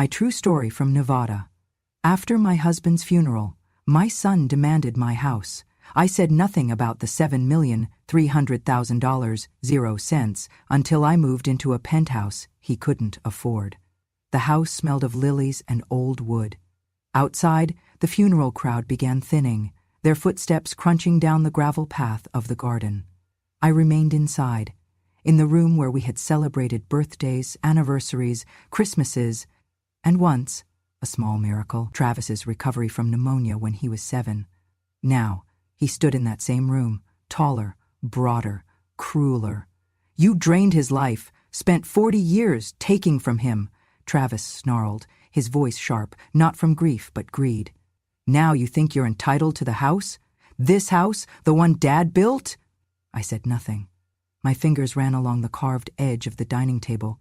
My true story from Nevada. After my husband's funeral, my son demanded my house. I said nothing about the $7,300,000, 0 cents, until I moved into a penthouse he couldn't afford. The house smelled of lilies and old wood. Outside, the funeral crowd began thinning, their footsteps crunching down the gravel path of the garden. I remained inside, in the room where we had celebrated birthdays, anniversaries, Christmases, and once, a small miracle, Travis's recovery from pneumonia when he was 7. Now, he stood in that same room, taller, broader, crueler. You drained his life, spent 40 years taking from him, Travis snarled, his voice sharp, not from grief but greed. Now you think you're entitled to the house? This house, the one Dad built? I said nothing. My fingers ran along the carved edge of the dining table.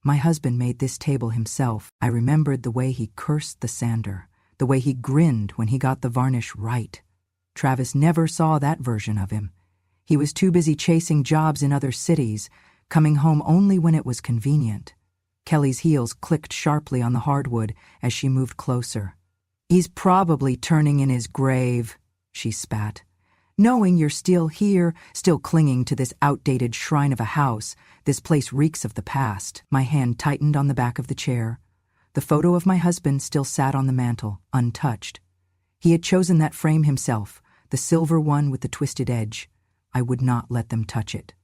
My husband made this table himself. I remembered the way he cursed the sander, the way he grinned when he got the varnish right. Travis never saw that version of him. He was too busy chasing jobs in other cities, coming home only when it was convenient. Kelly's heels clicked sharply on the hardwood as she moved closer. He's probably turning in his grave, she spat. Knowing you're still here, still clinging to this outdated shrine of a house, this place reeks of the past. My hand tightened on the back of the chair. The photo of my husband still sat on the mantel, untouched. He had chosen that frame himself, the silver one with the twisted edge. I would not let them touch it.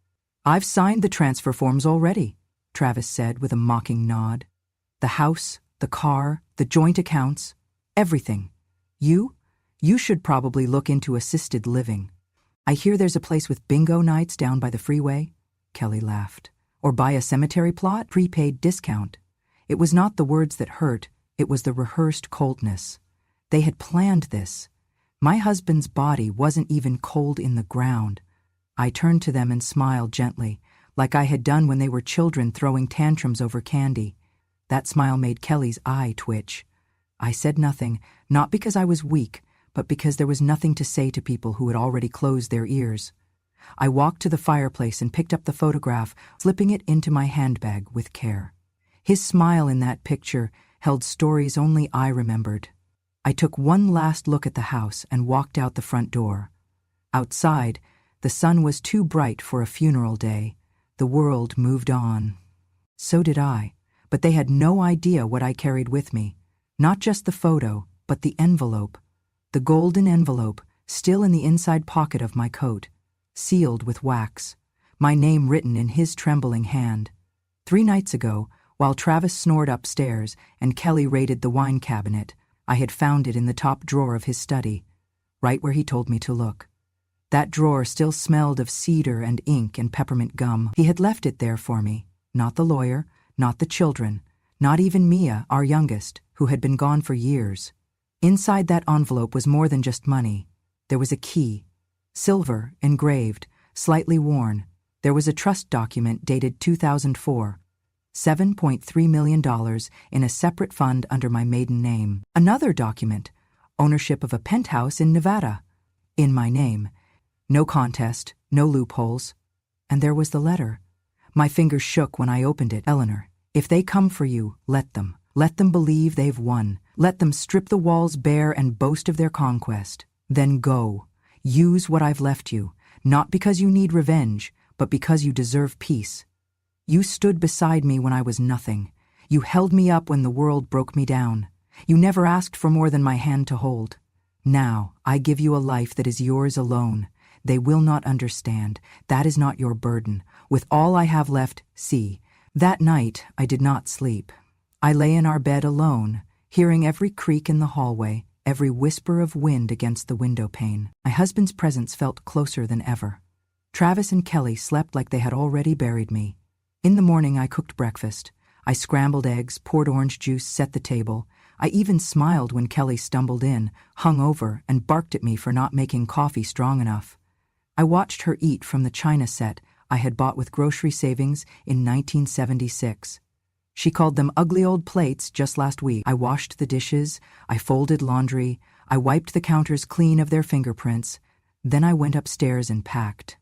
I've signed the transfer forms already, Travis said with a mocking nod. The house, the car, the joint accounts, everything. You should probably look into assisted living. I hear there's a place with bingo nights down by the freeway, Kelly laughed. Or buy a cemetery plot, prepaid discount. It was not the words that hurt, it was the rehearsed coldness. They had planned this. My husband's body wasn't even cold in the ground. I turned to them and smiled gently, like I had done when they were children throwing tantrums over candy. That smile made Kelly's eye twitch. I said nothing, not because I was weak, but because there was nothing to say to people who had already closed their ears. I walked to the fireplace and picked up the photograph, slipping it into my handbag with care. His smile in that picture held stories only I remembered. I took one last look at the house and walked out the front door. Outside, the sun was too bright for a funeral day. The world moved on. So did I, but they had no idea what I carried with me. Not just the photo, but the envelope. The golden envelope, still in the inside pocket of my coat, sealed with wax, my name written in his trembling hand. 3 nights ago, while Travis snored upstairs and Kelly raided the wine cabinet, I had found it in the top drawer of his study, right where he told me to look. That drawer still smelled of cedar and ink and peppermint gum. He had left it there for me, not the lawyer, not the children, not even Mia, our youngest, who had been gone for years. Inside that envelope was more than just money. There was a key, silver, engraved, slightly worn. There was a trust document dated 2004. $7.3 million in a separate fund under my maiden name. Another document, ownership of a penthouse in Nevada, in my name. No contest, no loopholes. And there was the letter. My fingers shook when I opened it. Eleanor, if they come for you, let them. Let them believe they've won. Let them strip the walls bare and boast of their conquest. Then go. Use what I've left you, not because you need revenge, but because you deserve peace. You stood beside me when I was nothing. You held me up when the world broke me down. You never asked for more than my hand to hold. Now, I give you a life that is yours alone. They will not understand. That is not your burden. With all I have left, see. That night, I did not sleep. I lay in our bed alone, hearing every creak in the hallway, every whisper of wind against the window pane. My husband's presence felt closer than ever. Travis and Kelly slept like they had already buried me. In the morning, I cooked breakfast. I scrambled eggs, poured orange juice, set the table. I even smiled when Kelly stumbled in, hung over, and barked at me for not making coffee strong enough. I watched her eat from the china set I had bought with grocery savings in 1976. She called them ugly old plates just last week. I washed the dishes, I folded laundry, I wiped the counters clean of their fingerprints. Then I went upstairs and packed.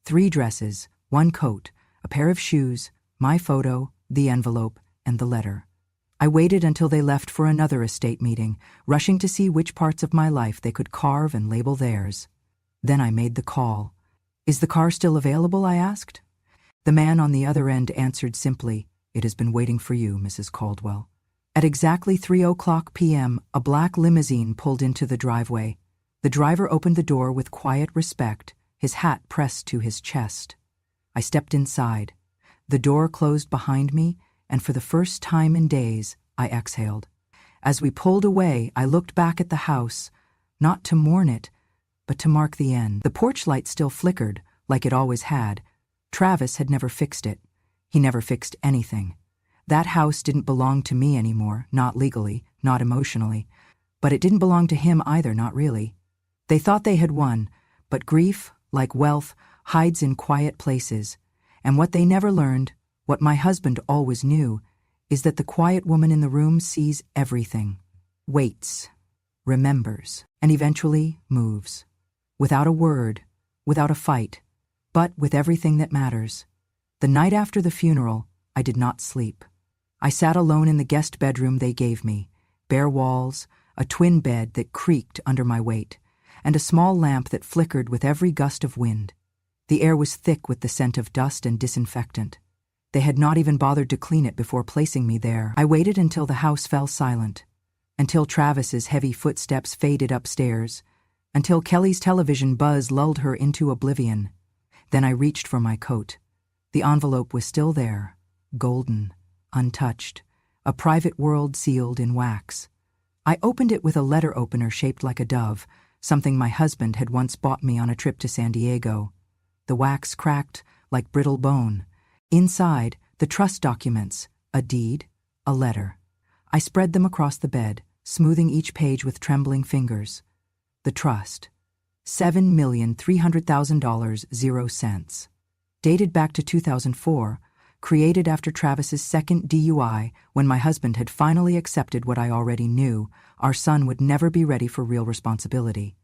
3 dresses, 1 coat, a pair of shoes, my photo, the envelope, and the letter. I waited until they left for another estate meeting, rushing to see which parts of my life they could carve and label theirs. Then I made the call. "Is the car still available?" I asked. The man on the other end answered simply, "It has been waiting for you, Mrs. Caldwell." At exactly 3:00 p.m., a black limousine pulled into the driveway. The driver opened the door with quiet respect, his hat pressed to his chest. I stepped inside. The door closed behind me, and for the first time in days, I exhaled. As we pulled away, I looked back at the house, not to mourn it, but to mark the end. The porch light still flickered, like it always had. Travis had never fixed it. He never fixed anything. That house didn't belong to me anymore, not legally, not emotionally. But it didn't belong to him either, not really. They thought they had won, but grief, like wealth, hides in quiet places. And what they never learned, what my husband always knew, is that the quiet woman in the room sees everything, waits, remembers, and eventually moves. Without a word, without a fight, but with everything that matters. The night after the funeral, I did not sleep. I sat alone in the guest bedroom they gave me, bare walls, a twin bed that creaked under my weight, and a small lamp that flickered with every gust of wind. The air was thick with the scent of dust and disinfectant. They had not even bothered to clean it before placing me there. I waited until the house fell silent, until Travis's heavy footsteps faded upstairs, until Kelly's television buzz lulled her into oblivion. Then I reached for my coat. The envelope was still there, golden, untouched, a private world sealed in wax. I opened it with a letter opener shaped like a dove, something my husband had once bought me on a trip to San Diego. The wax cracked like brittle bone. Inside, the trust documents, a deed, a letter. I spread them across the bed, smoothing each page with trembling fingers. The trust. $7,300,000, 0 cents. Dated back to 2004, created after Travis's second DUI, when my husband had finally accepted what I already knew: our son would never be ready for real responsibility.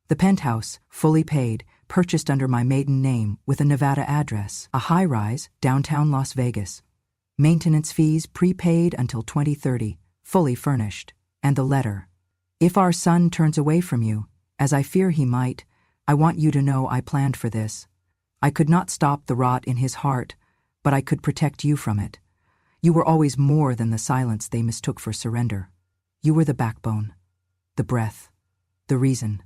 The penthouse, fully paid, purchased under my maiden name with a Nevada address, a high-rise, downtown Las Vegas. Maintenance fees prepaid until 2030, fully furnished. And the letter. "If our son turns away from you, as I fear he might, I want you to know I planned for this. I could not stop the rot in his heart, but I could protect you from it. You were always more than the silence they mistook for surrender. You were the backbone, the breath, the reason.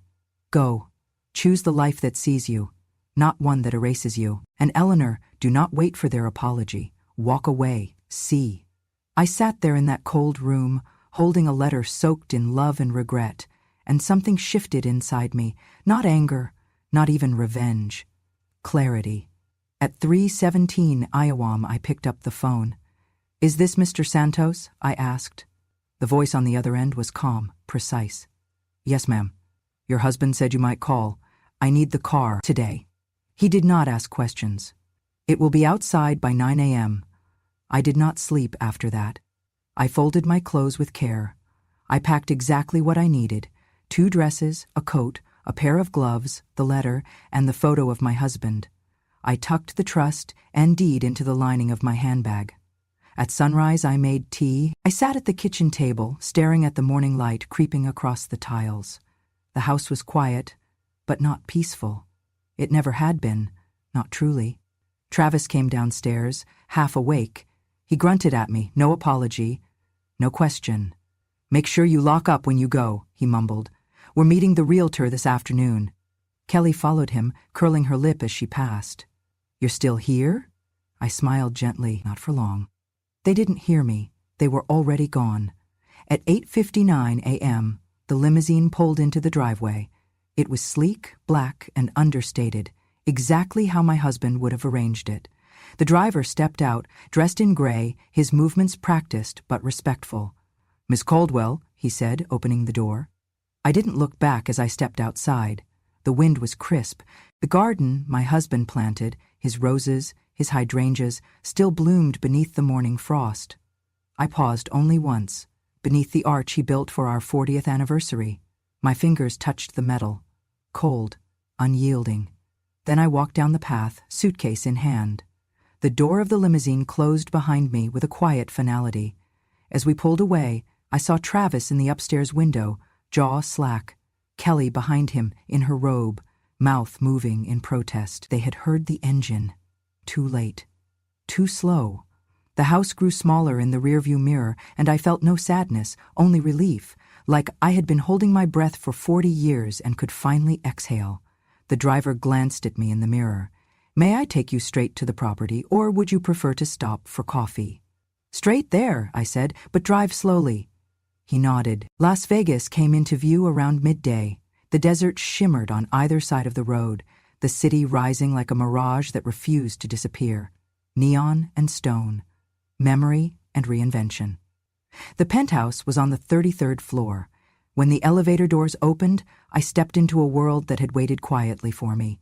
Go, choose the life that sees you, not one that erases you. And Eleanor, do not wait for their apology. Walk away, see." I sat there in that cold room, holding a letter soaked in love and regret, and something shifted inside me, not anger, not even revenge. Clarity. At 3:17 IAWAM, I picked up the phone. "Is this Mr. Santos?" I asked. The voice on the other end was calm, precise. "Yes, ma'am. Your husband said you might call. I need the car today." He did not ask questions. "It will be outside by 9 a.m. I did not sleep after that. I folded my clothes with care. I packed exactly what I needed: 2 dresses, a coat, a pair of gloves, the letter, and the photo of my husband. I tucked the trust and deed into the lining of my handbag. At sunrise, I made tea. I sat at the kitchen table, staring at the morning light creeping across the tiles. The house was quiet, but not peaceful. It never had been, not truly. Travis came downstairs, half awake. He grunted at me, no apology, no question. "Make sure you lock up when you go," he mumbled. "We're meeting the realtor this afternoon." Kelly followed him, curling her lip as she passed. "You're still here?" I smiled gently, not for long. They didn't hear me. They were already gone. At 8:59 a.m., the limousine pulled into the driveway. It was sleek, black, and understated, exactly how my husband would have arranged it. The driver stepped out, dressed in gray, his movements practiced but respectful. "Miss Caldwell," he said, opening the door. I didn't look back as I stepped outside. The wind was crisp. The garden my husband planted, his roses, his hydrangeas, still bloomed beneath the morning frost. I paused only once, beneath the arch he built for our 40th anniversary. My fingers touched the metal, cold, unyielding. Then I walked down the path, suitcase in hand. The door of the limousine closed behind me with a quiet finality. As we pulled away, I saw Travis in the upstairs window, jaw slack, Kelly behind him in her robe, mouth moving in protest. They had heard the engine. Too late. Too slow. The house grew smaller in the rearview mirror, and I felt no sadness, only relief, like I had been holding my breath for 40 years and could finally exhale. The driver glanced at me in the mirror. "May I take you straight to the property, or would you prefer to stop for coffee?" "Straight there," I said, "but drive slowly." He nodded. Las Vegas came into view around midday. The desert shimmered on either side of the road, the city rising like a mirage that refused to disappear. Neon and stone. Memory and reinvention. The penthouse was on the 33rd floor. When the elevator doors opened, I stepped into a world that had waited quietly for me.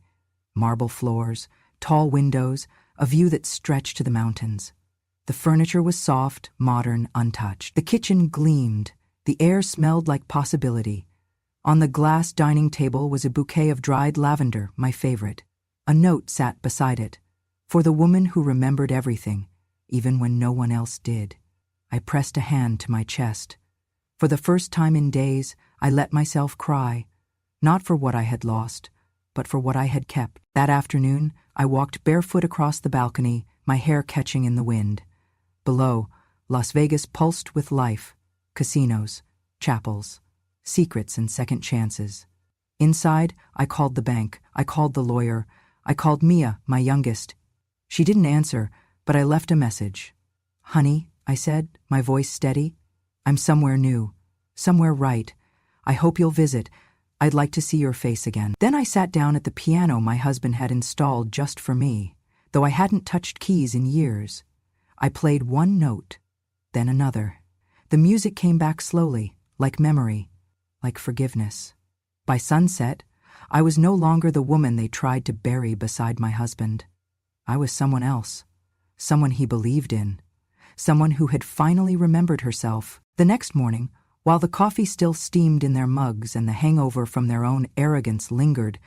Marble floors, tall windows, a view that stretched to the mountains. The furniture was soft, modern, untouched. The kitchen gleamed. The air smelled like possibility. On the glass dining table was a bouquet of dried lavender, my favorite. A note sat beside it. For the woman who remembered everything, even when no one else did. I pressed a hand to my chest. For the first time in days, I let myself cry. Not for what I had lost, but for what I had kept. That afternoon, I walked barefoot across the balcony, my hair catching in the wind. Below, Las Vegas pulsed with life. Casinos, chapels, secrets and second chances. Inside, I called the bank, I called the lawyer, I called Mia, my youngest. She didn't answer, but I left a message. "Honey," I said, my voice steady, "I'm somewhere new, somewhere right. I hope you'll visit. I'd like to see your face again." Then I sat down at the piano my husband had installed just for me, though I hadn't touched keys in years. I played one note, then another. The music came back slowly, like memory, like forgiveness. By sunset, I was no longer the woman they tried to bury beside my husband. I was someone else, someone he believed in, someone who had finally remembered herself. The next morning, while the coffee still steamed in their mugs and the hangover from their own arrogance lingered,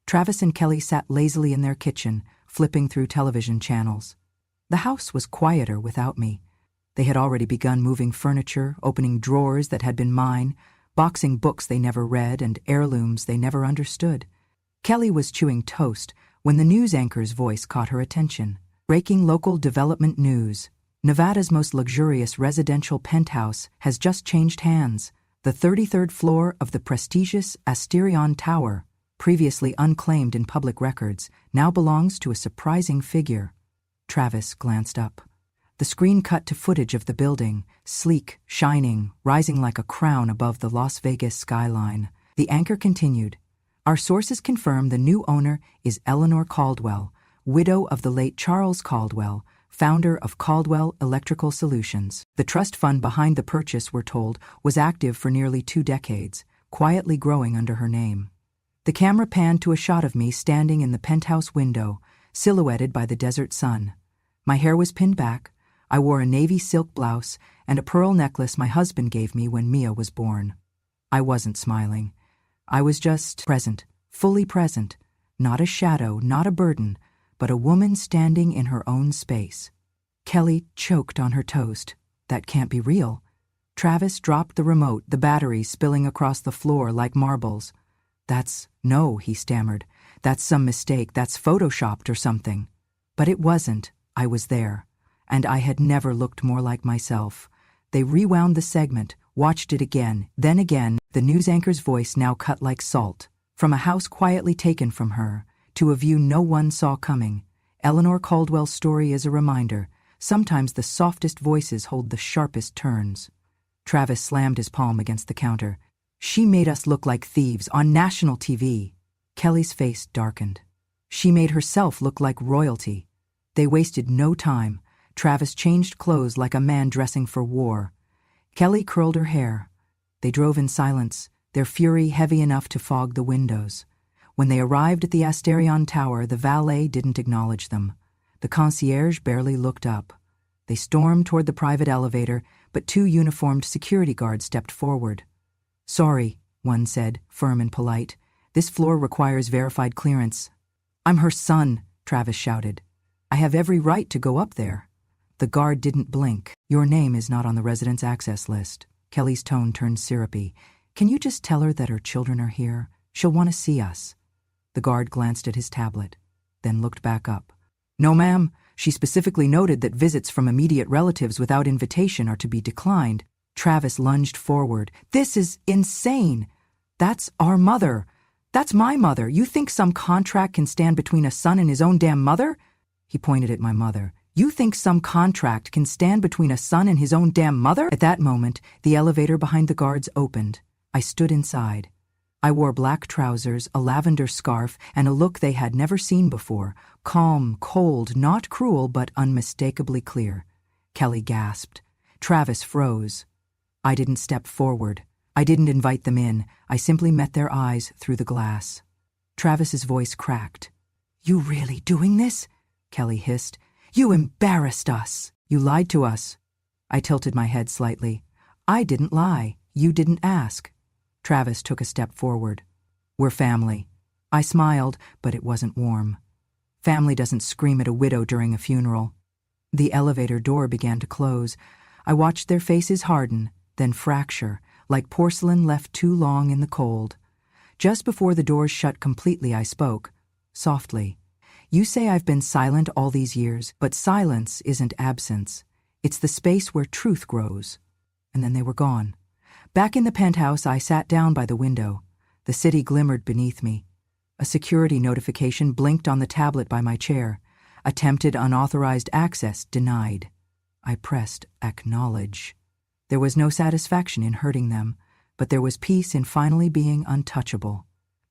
Travis and Kelly sat lazily in their kitchen, flipping through television channels. The house was quieter without me. They had already begun moving furniture, opening drawers that had been mine, boxing books they never read and heirlooms they never understood. Kelly was chewing toast when the news anchor's voice caught her attention. Breaking local development news. Nevada's most luxurious residential penthouse has just changed hands. The 33rd floor of the prestigious Asterion Tower, previously unclaimed in public records, now belongs to a surprising figure. Travis glanced up. The screen cut to footage of the building, sleek, shining, rising like a crown above the Las Vegas skyline. The anchor continued. "Our sources confirm the new owner is Eleanor Caldwell, widow of the late Charles Caldwell, founder of Caldwell Electrical Solutions." The trust fund behind the purchase, we're told, was active for nearly 2 decades, quietly growing under her name. The camera panned to a shot of me standing in the penthouse window, silhouetted by the desert sun. My hair was pinned back. I wore a navy silk blouse and a pearl necklace my husband gave me when Mia was born. I wasn't smiling. I was just present, fully present, not a shadow, not a burden, but a woman standing in her own space. Kelly choked on her toast. "That can't be real." Travis dropped the remote, the batteries spilling across the floor like marbles. "No," he stammered. "That's some mistake, that's photoshopped or something." But it wasn't. I was there, and I had never looked more like myself. They rewound the segment, watched it again, then again. The news anchor's voice now cut like salt. From a house quietly taken from her, to a view no one saw coming. Eleanor Caldwell's story is a reminder. Sometimes the softest voices hold the sharpest turns. Travis slammed his palm against the counter. "She made us look like thieves on national TV." Kelly's face darkened. "She made herself look like royalty." They wasted no time. Travis changed clothes like a man dressing for war. Kelly curled her hair. They drove in silence, their fury heavy enough to fog the windows. When they arrived at the Asterion Tower, the valet didn't acknowledge them. The concierge barely looked up. They stormed toward the private elevator, but 2 uniformed security guards stepped forward. "Sorry," one said, firm and polite. "This floor requires verified clearance." "I'm her son," Travis shouted. "I have every right to go up there." The guard didn't blink. Your name is not on the residence access list. Kelly's tone turned syrupy. Can you just tell her that her children are here? She'll want to see us. The guard glanced at his tablet, then looked back up. No, ma'am. She specifically noted that visits from immediate relatives without invitation are to be declined. Travis lunged forward. This is insane. That's our mother. That's my mother. You think some contract can stand between a son and his own damn mother? He pointed at my mother. You think some contract can stand between a son and his own damn mother? At that moment, the elevator behind the guards opened. I stood inside. I wore black trousers, a lavender scarf, and a look they had never seen before. Calm, cold, not cruel, but unmistakably clear. Kelly gasped. Travis froze. I didn't step forward. I didn't invite them in. I simply met their eyes through the glass. Travis's voice cracked. You really doing this? Kelly hissed. You embarrassed us. You lied to us. I tilted my head slightly. I didn't lie. You didn't ask. Travis took a step forward. We're family. I smiled, but it wasn't warm. Family doesn't scream at a widow during a funeral. The elevator door began to close. I watched their faces harden, then fracture, like porcelain left too long in the cold. Just before the doors shut completely, I spoke, softly. You say I've been silent all these years, but silence isn't absence. It's the space where truth grows. And then they were gone. Back in the penthouse, I sat down by the window. The city glimmered beneath me. A security notification blinked on the tablet by my chair. Attempted unauthorized access denied. I pressed acknowledge. There was no satisfaction in hurting them, but there was peace in finally being untouchable.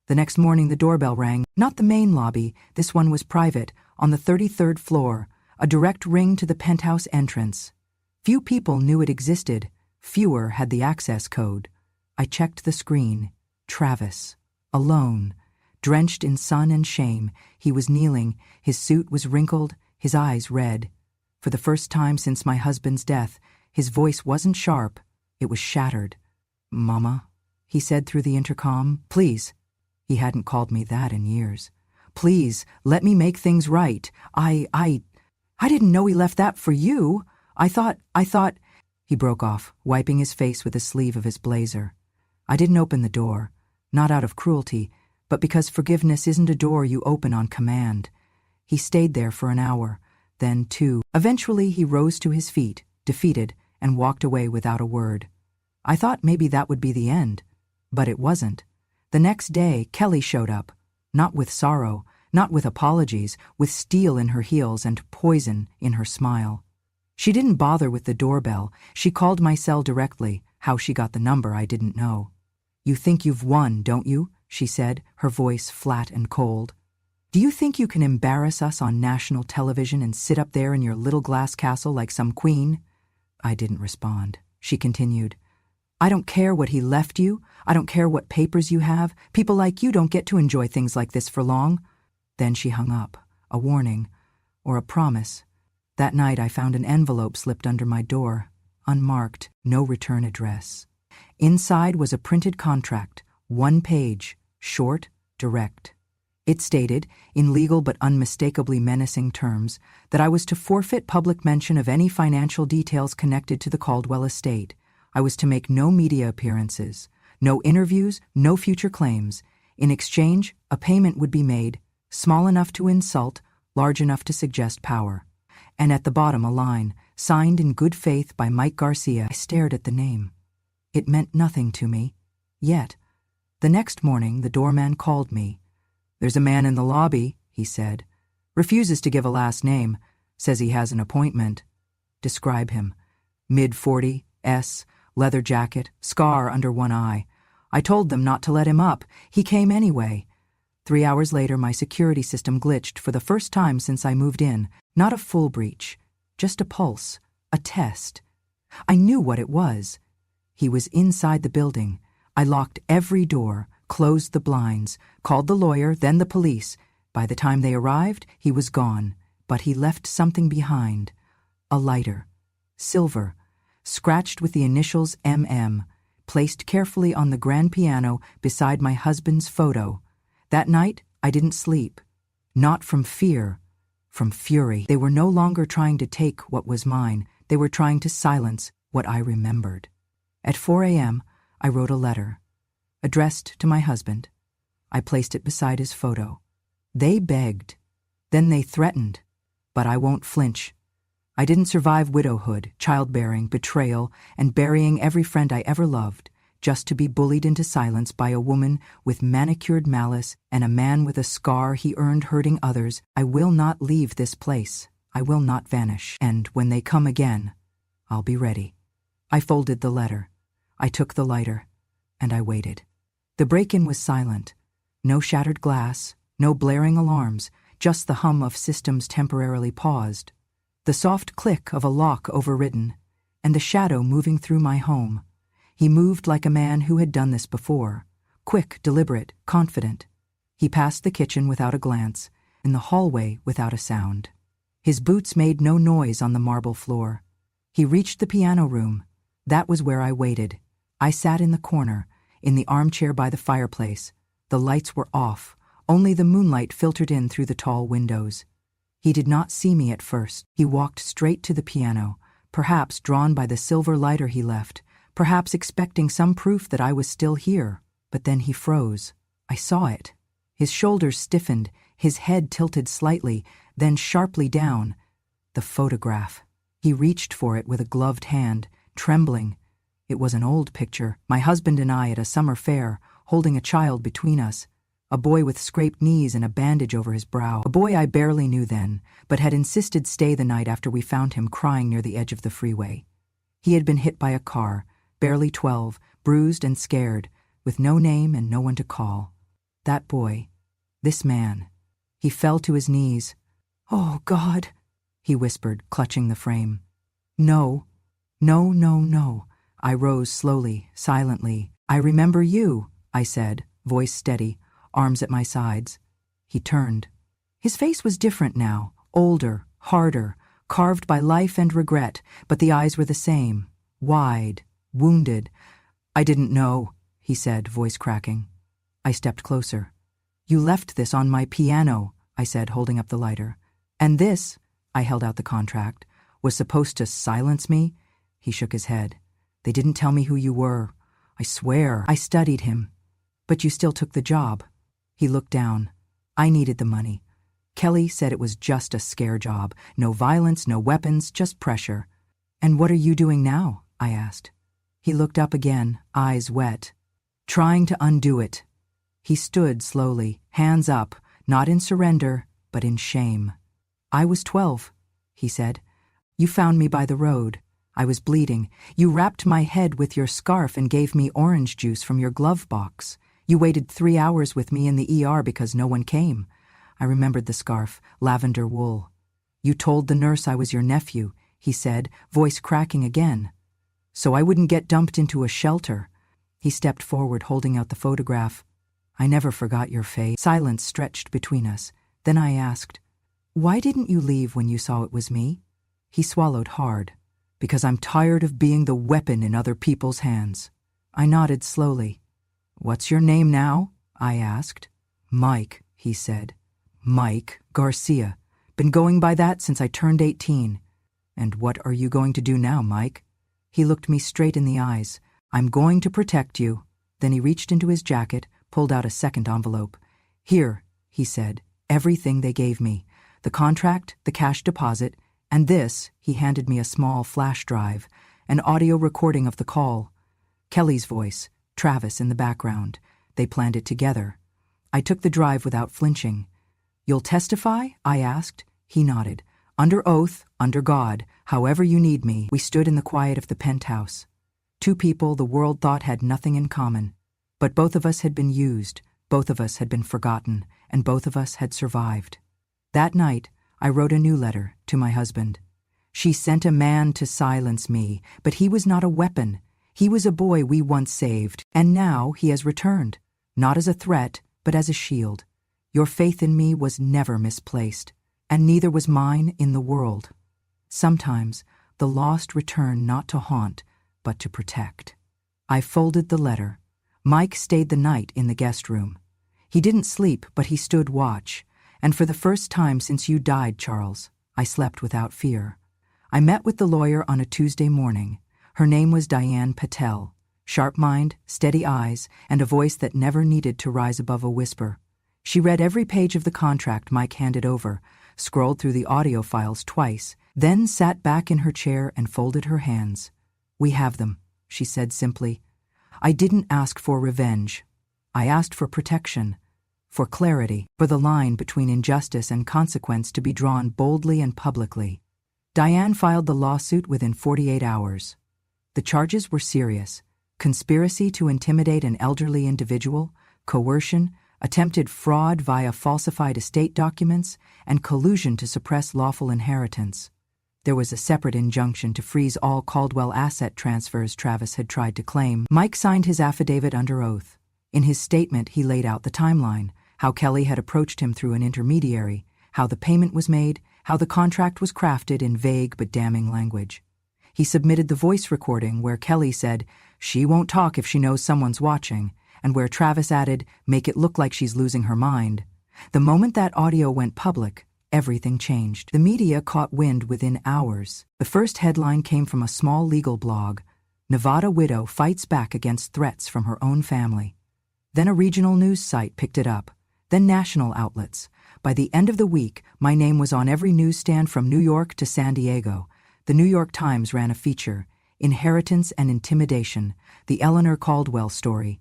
The next morning the doorbell rang. Not the main lobby, this one was private, on the 33rd floor, a direct ring to the penthouse entrance. Few people knew it existed. Fewer had the access code. I checked the screen. Travis. Alone. Drenched in sun and shame, he was kneeling. His suit was wrinkled, his eyes red. For the first time since my husband's death, his voice wasn't sharp. It was shattered. Mama, he said through the intercom. Please. He hadn't called me that in years. Please, let me make things right. I didn't know he left that for you. I thought... He broke off, wiping his face with the sleeve of his blazer. I didn't open the door, not out of cruelty, but because forgiveness isn't a door you open on command. He stayed there for an hour, then 2. Eventually he rose to his feet, defeated, and walked away without a word. I thought maybe that would be the end, but it wasn't. The next day, Kelly showed up, not with sorrow, not with apologies, with steel in her heels and poison in her smile. She didn't bother with the doorbell. She called my cell directly. How she got the number, I didn't know. You think you've won, don't you? She said, her voice flat and cold. Do you think you can embarrass us on national television and sit up there in your little glass castle like some queen? I didn't respond. She continued. I don't care what he left you. I don't care what papers you have. People like you don't get to enjoy things like this for long. Then she hung up. A warning. Or a promise. That night I found an envelope slipped under my door, unmarked, no return address. Inside was a printed contract, 1 page, short, direct. It stated, in legal but unmistakably menacing terms, that I was to forfeit public mention of any financial details connected to the Caldwell estate. I was to make no media appearances, no interviews, no future claims. In exchange, a payment would be made, small enough to insult, large enough to suggest power. And at the bottom a line, signed in good faith by Mike Garcia. I stared at the name. It meant nothing to me. Yet. The next morning the doorman called me. There's a man in the lobby, he said. Refuses to give a last name. Says he has an appointment. Describe him. Mid-40, leather jacket, scar under one eye. I told them not to let him up. He came anyway. 3 hours later, my security system glitched for the first time since I moved in. Not a full breach, just a pulse, a test. I knew what it was. He was inside the building. I locked every door, closed the blinds, called the lawyer, then the police. By the time they arrived, he was gone, but he left something behind. A lighter, silver, scratched with the initials MM, placed carefully on the grand piano beside my husband's photo. That night, I didn't sleep. Not from fear, from fury. They were no longer trying to take what was mine, they were trying to silence what I remembered. At 4 a.m., I wrote a letter, addressed to my husband. I placed it beside his photo. They begged, then they threatened, but I won't flinch. I didn't survive widowhood, childbearing, betrayal, and burying every friend I ever loved, just to be bullied into silence by a woman with manicured malice and a man with a scar he earned hurting others. I will not leave this place. I will not vanish. And when they come again, I'll be ready. I folded the letter. I took the lighter, and I waited. The break-in was silent. No shattered glass, no blaring alarms, just the hum of systems temporarily paused, the soft click of a lock overridden, and the shadow moving through my home. He moved like a man who had done this before, quick, deliberate, confident. He passed the kitchen without a glance, in the hallway without a sound. His boots made no noise on the marble floor. He reached the piano room. That was where I waited. I sat in the corner, in the armchair by the fireplace. The lights were off. Only the moonlight filtered in through the tall windows. He did not see me at first. He walked straight to the piano, perhaps drawn by the silver lighter he left, perhaps expecting some proof that I was still here. But then he froze. I saw it. His shoulders stiffened, his head tilted slightly, then sharply down. The photograph. He reached for it with a gloved hand, trembling. It was an old picture, my husband and I at a summer fair, holding a child between us. A boy with scraped knees and a bandage over his brow. A boy I barely knew then, but had insisted stay the night after we found him crying near the edge of the freeway. He had been hit by a car, barely 12, bruised and scared, with no name and no one to call. That boy, this man. He fell to his knees. "Oh, God," he whispered, clutching the frame. "No, no, no, no." I rose slowly, silently. "I remember you," I said, voice steady, arms at my sides. He turned. His face was different now, older, harder, carved by life and regret, but the eyes were the same, wide, wounded. "I didn't know," he said, voice cracking. I stepped closer. "You left this on my piano," I said, holding up the lighter. "And this," I held out the contract, "was supposed to silence me?" He shook his head. "They didn't tell me who you were. I swear." I studied him. "But you still took the job." He looked down. "I needed the money. Kelly said it was just a scare job. No violence, no weapons, just pressure." "And what are you doing now?" I asked. He looked up again, eyes wet. "Trying to undo it." He stood slowly, hands up, not in surrender, but in shame. "I was 12, he said. "You found me by the road. I was bleeding. You wrapped my head with your scarf and gave me orange juice from your glove box. You waited 3 hours with me in the ER because no one came." I remembered the scarf, lavender wool. "You told the nurse I was your nephew," he said, voice cracking again. "So I wouldn't get dumped into a shelter." He stepped forward, holding out the photograph. "I never forgot your face." Silence stretched between us. Then I asked, "Why didn't you leave when you saw it was me?" He swallowed hard. "Because I'm tired of being the weapon in other people's hands." I nodded slowly. "What's your name now?" I asked. "Mike," he said. "Mike Garcia. Been going by that since I turned 18. "And what are you going to do now, Mike?" He looked me straight in the eyes. "I'm going to protect you." Then he reached into his jacket, pulled out a second envelope. "Here," he said, "everything they gave me. The contract, the cash deposit, and this," he handed me a small flash drive, an audio recording of the call. Kelly's voice, Travis in the background. They planned it together. I took the drive without flinching. "You'll testify?" I asked. He nodded. "Under oath, under God, however you need me." We stood in the quiet of the penthouse. Two people the world thought had nothing in common. But both of us had been used, both of us had been forgotten, and both of us had survived. That night, I wrote a new letter to my husband. "She sent a man to silence me, but he was not a weapon. He was a boy we once saved, and now he has returned, not as a threat, but as a shield. Your faith in me was never misplaced, and neither was mine in the world." Sometimes the lost return not to haunt, but to protect. I folded the letter. Mike stayed the night in the guest room. He didn't sleep, but he stood watch. And for the first time since you died, Charles, I slept without fear. I met with the lawyer on a Tuesday morning. Her name was Diane Patel. Sharp mind, steady eyes, and a voice that never needed to rise above a whisper. She read every page of the contract Mike handed over, scrolled through the audio files twice, then sat back in her chair and folded her hands. "We have them," she said simply. "I didn't ask for revenge. I asked for protection, for clarity, for the line between injustice and consequence to be drawn boldly and publicly." Diane filed the lawsuit within 48 hours. The charges were serious: conspiracy to intimidate an elderly individual, coercion, attempted fraud via falsified estate documents, and collusion to suppress lawful inheritance. There was a separate injunction to freeze all Caldwell asset transfers Travis had tried to claim. Mike signed his affidavit under oath. In his statement, he laid out the timeline: how Kelly had approached him through an intermediary, how the payment was made, how the contract was crafted in vague but damning language. He submitted the voice recording where Kelly said, "She won't talk if she knows someone's watching," and where Travis added, "Make it look like she's losing her mind." The moment that audio went public, everything changed. The media caught wind within hours. The first headline came from a small legal blog: "Nevada widow fights back against threats from her own family." Then a regional news site picked it up, then national outlets. By the end of the week, my name was on every newsstand from New York to San Diego. The New York Times ran a feature, "Inheritance and Intimidation: The Eleanor Caldwell Story."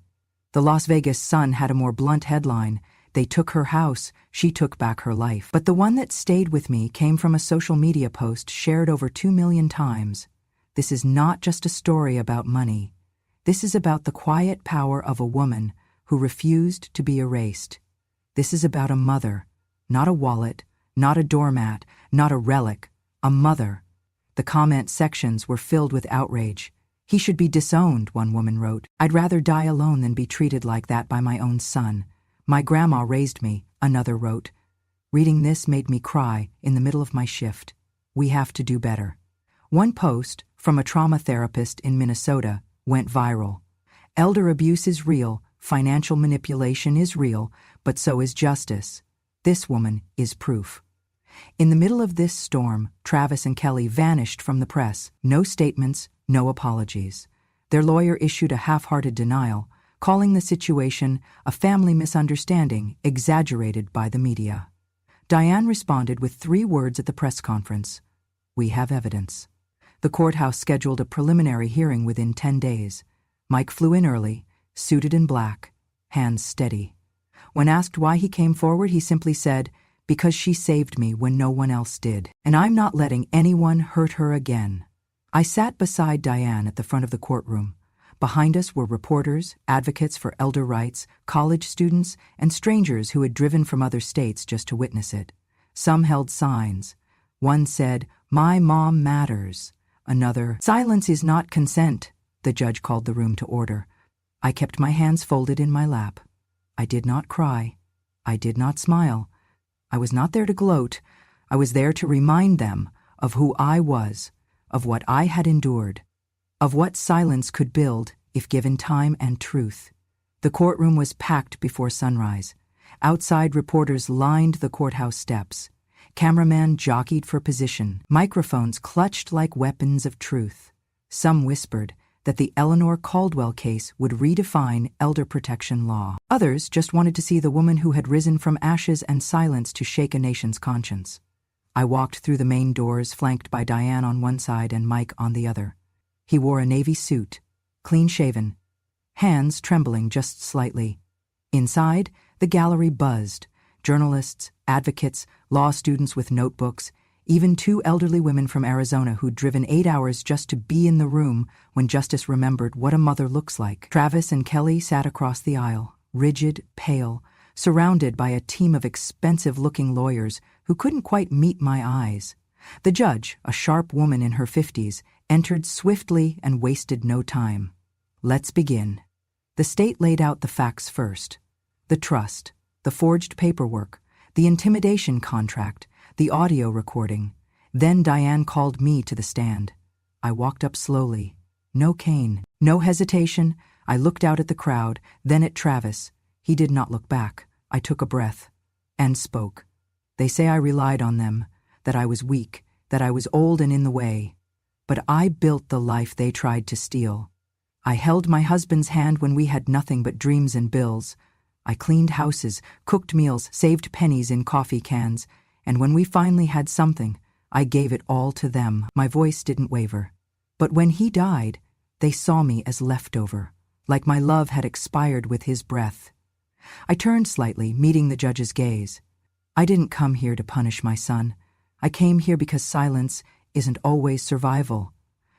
The Las Vegas Sun had a more blunt headline: "They took her house, she took back her life." But the one that stayed with me came from a social media post shared over 2 million times. This is not just a story about money. This is about the quiet power of a woman who refused to be erased. This is about a mother, not a wallet, not a doormat, not a relic, a mother. The comment sections were filled with outrage. "He should be disowned," one woman wrote. "I'd rather die alone than be treated like that by my own son. My grandma raised me," another wrote. Reading this made me cry in the middle of my shift. We have to do better. One post, from a trauma therapist in Minnesota, went viral. "Elder abuse is real, financial manipulation is real, but so is justice. This woman is proof." In the middle of this storm, Travis and Kelly vanished from the press. No statements, no apologies. Their lawyer issued a half-hearted denial, calling the situation a family misunderstanding exaggerated by the media. Diane responded with 3 words at the press conference: "We have evidence." The courthouse scheduled a preliminary hearing within 10 days. Mike flew in early, suited in black, hands steady. When asked why he came forward, he simply said, "Because she saved me when no one else did, and I'm not letting anyone hurt her again." I sat beside Diane at the front of the courtroom. Behind us were reporters, advocates for elder rights, college students, and strangers who had driven from other states just to witness it. Some held signs. One said, "My mom matters." Another, "Silence is not consent." The judge called the room to order. I kept my hands folded in my lap. I did not cry. I did not smile. I was not there to gloat. I was there to remind them of who I was, of what I had endured, of what silence could build if given time and truth. The courtroom was packed before sunrise. Outside, reporters lined the courthouse steps. Cameramen jockeyed for position. Microphones clutched like weapons of truth. Some whispered that the Eleanor Caldwell case would redefine elder protection law. Others just wanted to see the woman who had risen from ashes and silence to shake a nation's conscience. I walked through the main doors, flanked by Diane on one side and Mike on the other. He wore a navy suit, clean-shaven, hands trembling just slightly. Inside, the gallery buzzed. Journalists, advocates, law students with notebooks, even 2 elderly women from Arizona who'd driven 8 hours just to be in the room when justice remembered what a mother looks like. Travis and Kelly sat across the aisle, rigid, pale, surrounded by a team of expensive-looking lawyers who couldn't quite meet my eyes. The judge, a sharp woman in her 50s, entered swiftly and wasted no time. "Let's begin." The state laid out the facts first. The trust, the forged paperwork, the intimidation contract, the audio recording. Then Diane called me to the stand. I walked up slowly. No cane, no hesitation. I looked out at the crowd, then at Travis. He did not look back. I took a breath and spoke. They say I relied on them, that I was weak, that I was old and in the way. But I built the life they tried to steal. I held my husband's hand when we had nothing but dreams and bills. I cleaned houses, cooked meals, saved pennies in coffee cans, and when we finally had something, I gave it all to them. My voice didn't waver. But when he died, they saw me as leftover, like my love had expired with his breath. I turned slightly, meeting the judge's gaze. I didn't come here to punish my son. I came here because silence isn't always survival.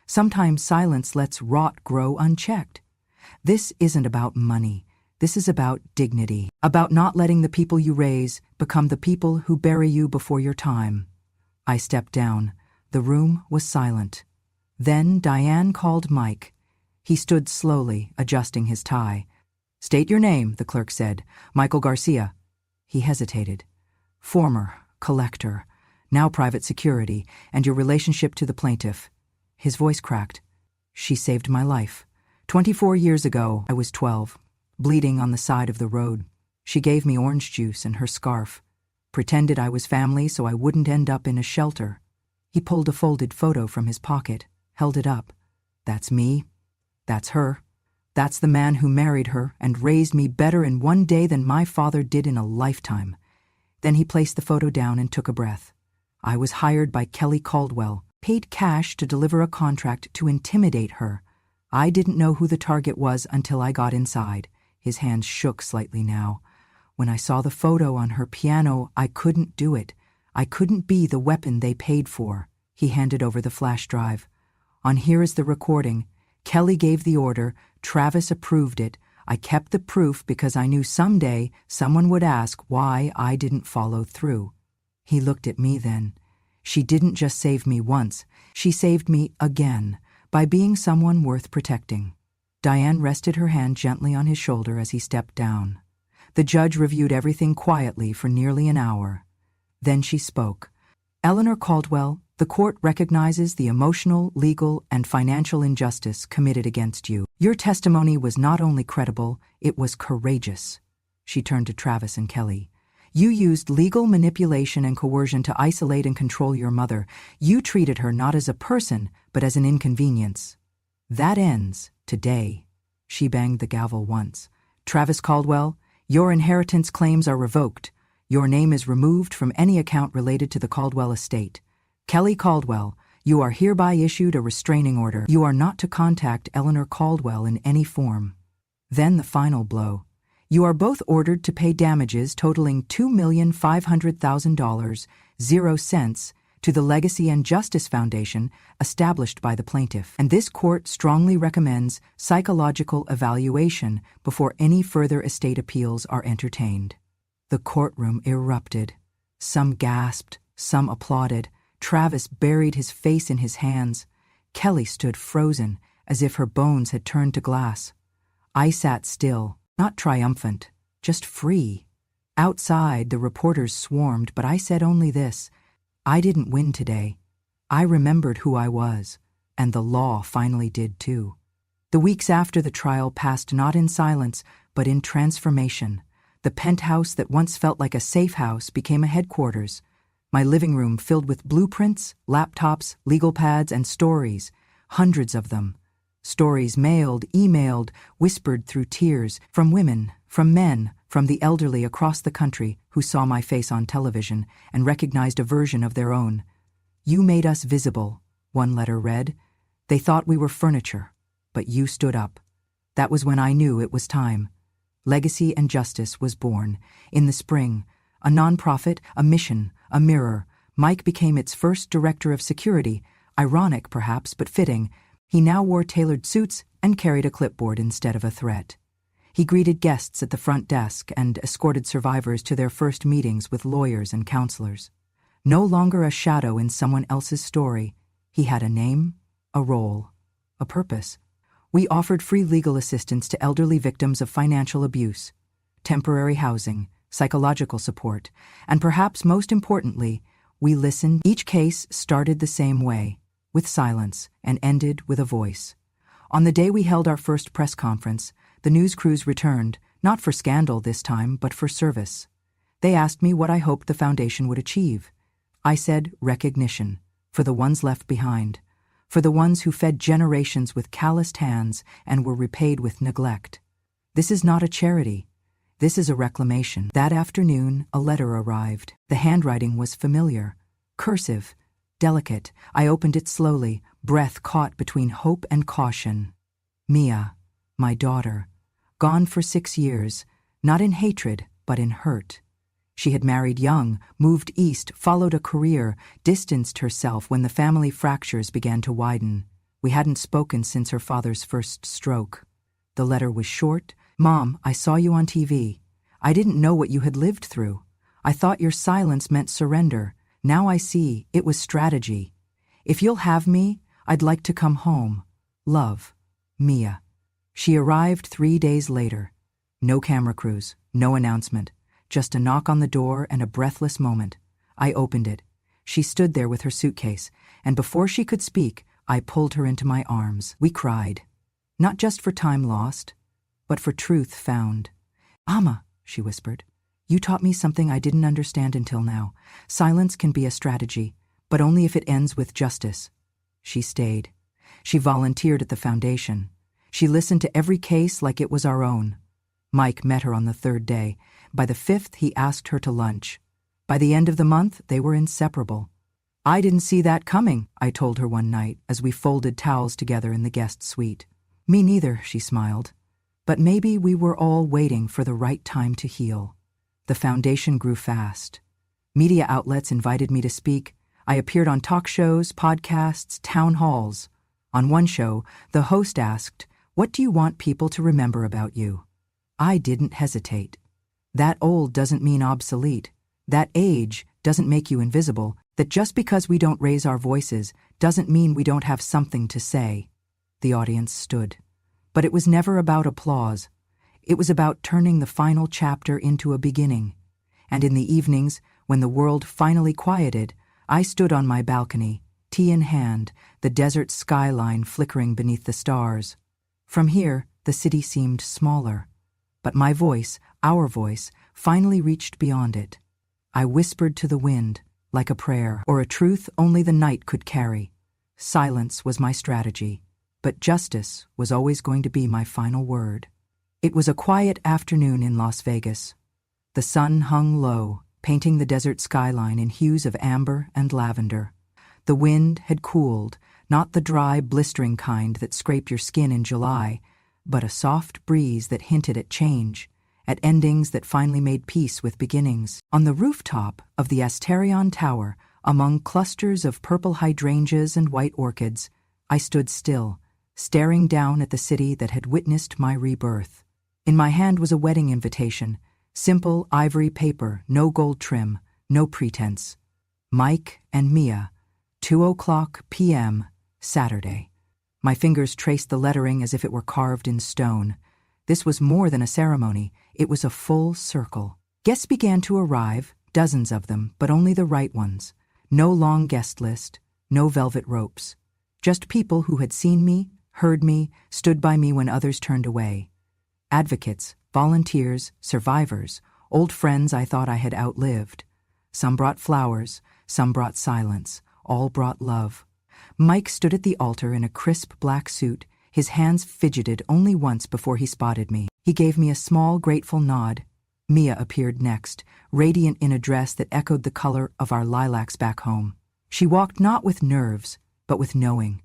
Sometimes silence lets rot grow unchecked. This isn't about money. This is about dignity, about not letting the people you raise become the people who bury you before your time. I stepped down. The room was silent. Then Diane called Mike. He stood slowly, adjusting his tie. "State your name," the clerk said. "Michael Garcia." He hesitated. "Former collector, now private security, and your relationship to the plaintiff." His voice cracked. "She saved my life. 24 years ago, I was 12, bleeding on the side of the road. She gave me orange juice and her scarf, pretended I was family so I wouldn't end up in a shelter." He pulled a folded photo from his pocket, held it up. "That's me. That's her. That's the man who married her and raised me better in one day than my father did in a lifetime." Then he placed the photo down and took a breath. "I was hired by Kelly Caldwell, paid cash to deliver a contract to intimidate her. I didn't know who the target was until I got inside." His hands shook slightly now. "When I saw the photo on her piano, I couldn't do it. I couldn't be the weapon they paid for." He handed over the flash drive. "On here is the recording. Kelly gave the order. Travis approved it. I kept the proof because I knew someday someone would ask why I didn't follow through." He looked at me then. "She didn't just save me once. She saved me again by being someone worth protecting." Diane rested her hand gently on his shoulder as he stepped down. The judge reviewed everything quietly for nearly an hour. Then she spoke. "Eleanor Caldwell, the court recognizes the emotional, legal, and financial injustice committed against you. Your testimony was not only credible, it was courageous." She turned to Travis and Kelly. "You used legal manipulation and coercion to isolate and control your mother. You treated her not as a person, but as an inconvenience. That ends today." She banged the gavel once. "Travis Caldwell, your inheritance claims are revoked. Your name is removed from any account related to the Caldwell estate. Kelly Caldwell, you are hereby issued a restraining order. You are not to contact Eleanor Caldwell in any form." Then the final blow. "You are both ordered to pay damages totaling $2,500,000, 0 cents, to the Legacy and Justice Foundation established by the plaintiff. And this court strongly recommends psychological evaluation before any further estate appeals are entertained." The courtroom erupted. Some gasped, some applauded. Travis buried his face in his hands. Kelly stood frozen, as if her bones had turned to glass. I sat still, not triumphant, just free. Outside, the reporters swarmed, but I said only this: I didn't win today. I remembered who I was, and the law finally did too. The weeks after the trial passed not in silence, but in transformation. The penthouse that once felt like a safe house became a headquarters. My living room filled with blueprints, laptops, legal pads, and stories, hundreds of them. Stories mailed, emailed, whispered through tears, from women, from men, from the elderly across the country who saw my face on television and recognized a version of their own. "You made us visible," one letter read. "They thought we were furniture, but you stood up." That was when I knew it was time. Legacy and Justice was born. In the spring, a nonprofit, a mission, a mirror. Mike became its first director of security, ironic perhaps, but fitting. He now wore tailored suits and carried a clipboard instead of a threat. He greeted guests at the front desk and escorted survivors to their first meetings with lawyers and counselors. No longer a shadow in someone else's story, he had a name, a role, a purpose. We offered free legal assistance to elderly victims of financial abuse, temporary housing, psychological support, and perhaps most importantly, we listened. Each case started the same way, with silence, and ended with a voice. On the day we held our first press conference, the news crews returned, not for scandal this time, but for service. They asked me what I hoped the foundation would achieve. I said recognition, for the ones left behind, for the ones who fed generations with calloused hands and were repaid with neglect. This is not a charity. This is a reclamation. That afternoon, a letter arrived. The handwriting was familiar, cursive, delicate. I opened it slowly, breath caught between hope and caution. Mia, my daughter, gone for 6 years, not in hatred, but in hurt. She had married young, moved east, followed a career, distanced herself when the family fractures began to widen. We hadn't spoken since her father's first stroke. The letter was short. Mom, I saw you on TV. I didn't know what you had lived through. I thought your silence meant surrender. Now I see it was strategy. If you'll have me, I'd like to come home. Love, Mia. She arrived 3 days later. No camera crews, no announcement. Just a knock on the door and a breathless moment. I opened it. She stood there with her suitcase, and before she could speak, I pulled her into my arms. We cried. Not just for time lost, but for truth found. "Amma," she whispered, "you taught me something I didn't understand until now. Silence can be a strategy, but only if it ends with justice." She stayed. She volunteered at the foundation. She listened to every case like it was our own. Mike met her on the 3rd day. By the 5th, he asked her to lunch. By the end of the month, they were inseparable. "I didn't see that coming," I told her one night as we folded towels together in the guest suite. "Me neither," she smiled. But maybe we were all waiting for the right time to heal. The foundation grew fast. Media outlets invited me to speak. I appeared on talk shows, podcasts, town halls. On one show, the host asked, "What do you want people to remember about you?" I didn't hesitate. That old doesn't mean obsolete. That age doesn't make you invisible. That just because we don't raise our voices doesn't mean we don't have something to say. The audience stood. But it was never about applause. It was about turning the final chapter into a beginning. And in the evenings, when the world finally quieted, I stood on my balcony, tea in hand, the desert skyline flickering beneath the stars. From here, the city seemed smaller. But my voice, our voice, finally reached beyond it. I whispered to the wind, like a prayer, or a truth only the night could carry. Silence was my strategy, but justice was always going to be my final word. It was a quiet afternoon in Las Vegas. The sun hung low, painting the desert skyline in hues of amber and lavender. The wind had cooled, not the dry, blistering kind that scraped your skin in July, but a soft breeze that hinted at change, at endings that finally made peace with beginnings. On the rooftop of the Asterion Tower, among clusters of purple hydrangeas and white orchids, I stood still, staring down at the city that had witnessed my rebirth. In my hand was a wedding invitation, simple ivory paper, no gold trim, no pretense. Mike and Mia, 2:00 p.m., Saturday. My fingers traced the lettering as if it were carved in stone. This was more than a ceremony. It was a full circle. Guests began to arrive, dozens of them, but only the right ones. No long guest list, no velvet ropes. Just people who had seen me, heard me, stood by me when others turned away. Advocates, volunteers, survivors, old friends I thought I had outlived. Some brought flowers, some brought silence, all brought love. Mike stood at the altar in a crisp black suit. His hands fidgeted only once before he spotted me. He gave me a small, grateful nod. Mia appeared next, radiant in a dress that echoed the color of our lilacs back home. She walked not with nerves, but with knowing.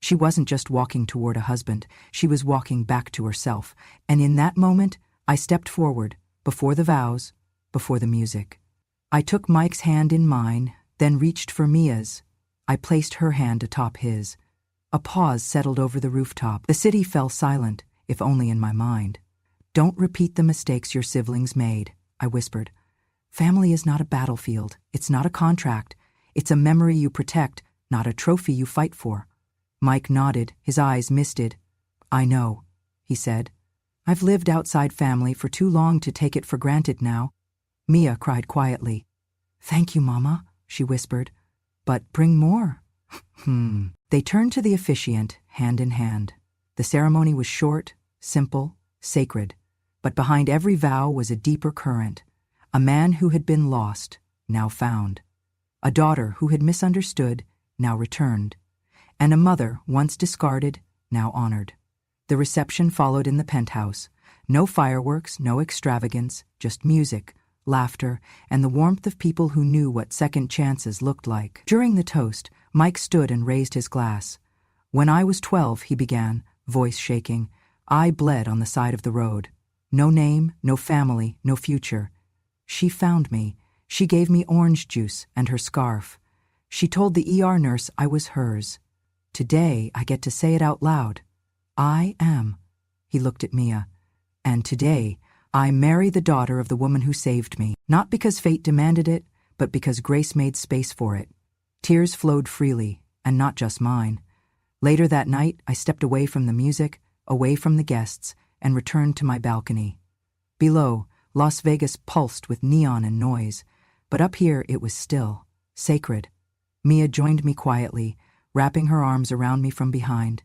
She wasn't just walking toward a husband, she was walking back to herself, and in that moment, I stepped forward, before the vows, before the music. I took Mike's hand in mine, then reached for Mia's. I placed her hand atop his. A pause settled over the rooftop. The city fell silent, if only in my mind. "Don't repeat the mistakes your siblings made," I whispered. "Family is not a battlefield. It's not a contract. It's a memory you protect, not a trophy you fight for." Mike nodded, his eyes misted. "I know," he said. "I've lived outside family for too long to take it for granted now." Mia cried quietly. "Thank you, Mama," she whispered. "But bring more." They turned to the officiant, hand in hand. The ceremony was short, simple, sacred, but behind every vow was a deeper current, A man who had been lost, now found. A daughter who had misunderstood, now returned. And a mother once discarded, now honored. The reception followed in the penthouse. No fireworks, no extravagance, just music, laughter, and the warmth of people who knew what second chances looked like. During the toast, Mike stood and raised his glass. "When I was 12, he began, voice shaking. I bled on the side of the road. No name, no family, no future. She found me. She gave me orange juice and her scarf. She told the ER nurse I was hers. Today, I get to say it out loud. I am." He looked at Mia. "And today, I marry the daughter of the woman who saved me, not because fate demanded it, but because grace made space for it." Tears flowed freely, and not just mine. Later that night, I stepped away from the music, away from the guests, and returned to my balcony. Below, Las Vegas pulsed with neon and noise, but up here it was still, sacred. Mia joined me quietly, wrapping her arms around me from behind.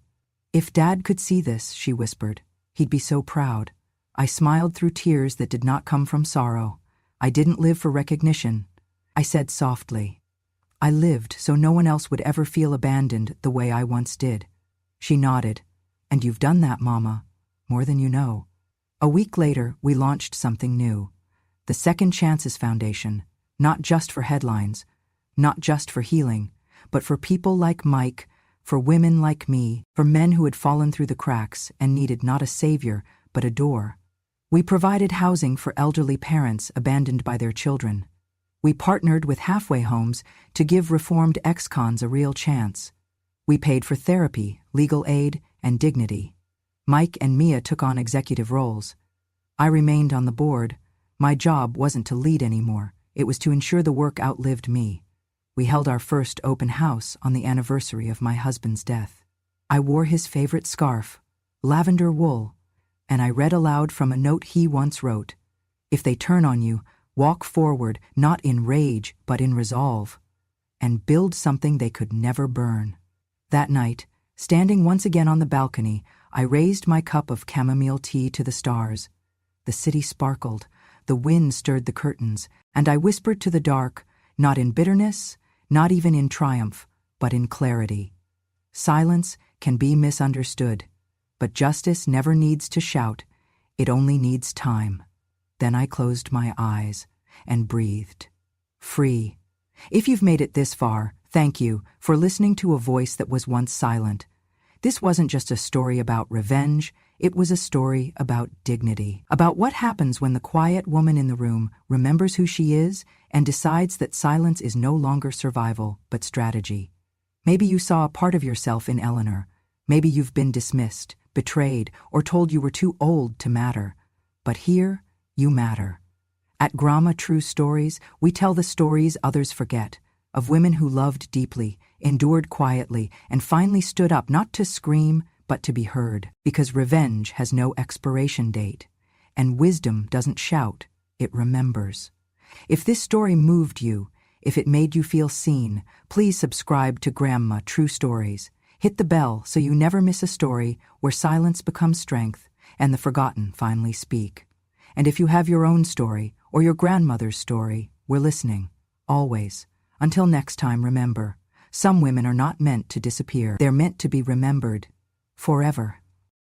"If Dad could see this," she whispered, "he'd be so proud." I smiled through tears that did not come from sorrow. I didn't live for recognition. I said softly, "I lived so no one else would ever feel abandoned the way I once did." She nodded. "And you've done that, Mama. More than you know." A week later, we launched something new. The Second Chances Foundation, not just for headlines, not just for healing, but for people like Mike, for women like me, for men who had fallen through the cracks and needed not a savior, but a door. We provided housing for elderly parents abandoned by their children. We partnered with halfway homes to give reformed ex-cons a real chance. We paid for therapy, legal aid, and dignity. Mike and Mia took on executive roles. I remained on the board. My job wasn't to lead anymore. It was to ensure the work outlived me. We held our first open house on the anniversary of my husband's death. I wore his favorite scarf, lavender wool, and I read aloud from a note he once wrote. "If they turn on you, walk forward, not in rage, but in resolve, and build something they could never burn." That night, standing once again on the balcony, I raised my cup of chamomile tea to the stars. The city sparkled, the wind stirred the curtains, and I whispered to the dark, not in bitterness, not even in triumph, but in clarity. Silence can be misunderstood, but justice never needs to shout, it only needs time. Then I closed my eyes and breathed. Free. If you've made it this far, thank you for listening to a voice that was once silent. This wasn't just a story about revenge, it was a story about dignity, about what happens when the quiet woman in the room remembers who she is and decides that silence is no longer survival, but strategy. Maybe you saw a part of yourself in Eleanor. Maybe you've been dismissed, betrayed, or told you were too old to matter. But here, you matter. At Grama True Stories, we tell the stories others forget, of women who loved deeply, endured quietly, and finally stood up not to scream, but to be heard. Because revenge has no expiration date, and wisdom doesn't shout, it remembers. If this story moved you, if it made you feel seen, please subscribe to Grandma True Stories. Hit the bell so you never miss a story where silence becomes strength and the forgotten finally speak. And if you have your own story or your grandmother's story, we're listening, always. Until next time, remember, some women are not meant to disappear. They're meant to be remembered forever.